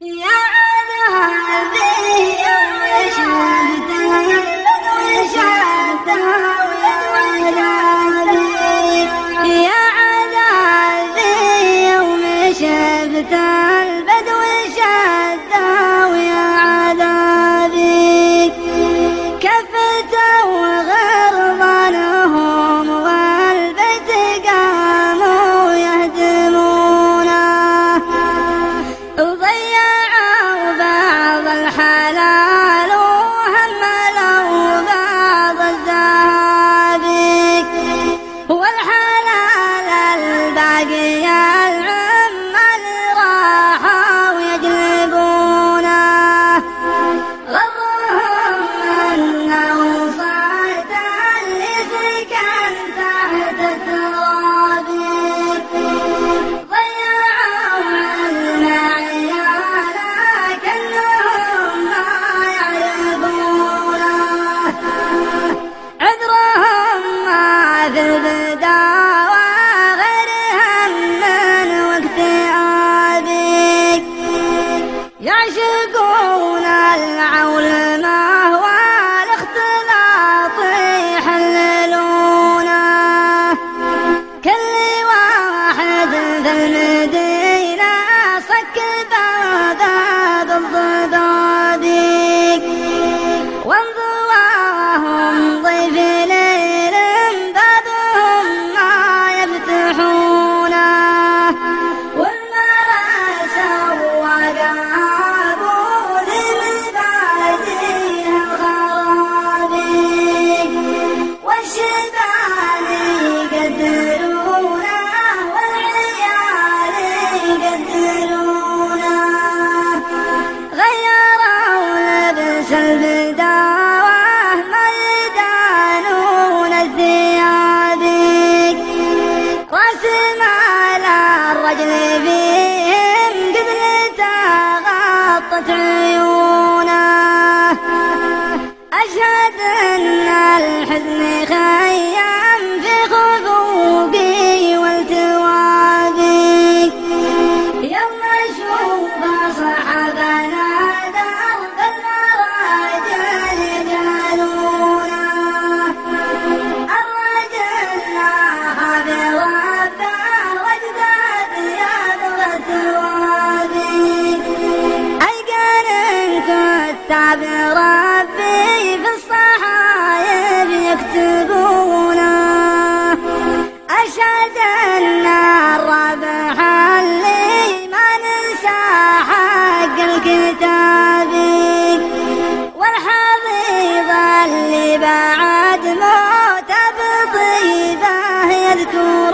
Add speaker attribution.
Speaker 1: يا عذابي يوم شهدت ويا عذابي يا عذابي يوم شفت البدو شهدت ويا عذابي كفت وغرضانهم والبيت قاموا يهدمونه وضيعوا بعض الحلال وهملوا بعض الزهابي والحلال الباقي العمال راحوا يجلبونه غرهم انه صاد اللي سكن تحت التراب ضيعوا المعيال كأنهم ما يعرفونه عذرهم ما في البداوة غيرهم من واكتئابي يعشقون العولمة والاختلاط يحللونه كل واحد في المدينة صك باب الضباب وانضواهم ضيف ليل بابهم ما يفتحونه والمراسى وقابوا لمبادئها الخرابي والشبان يقدرونه والعيال يقدرونه غيروا لبس البداوة ما يدانون الثياب راس مال الرجل فيهم قبلته غطت عيونه أشهد أن الحزن خيام في خفوقي والتوابي يوم أشوف صحبنا درب المراجل يجعلونه الرجل ناهى بربه وجدت يبغى التوابي أيقن كتاب ربي في الصحايب يكتبونه أشهد أن الربح اللي ما ننسى حق الكتاب والحفيظ اللي بعد موته بطيبه يذكر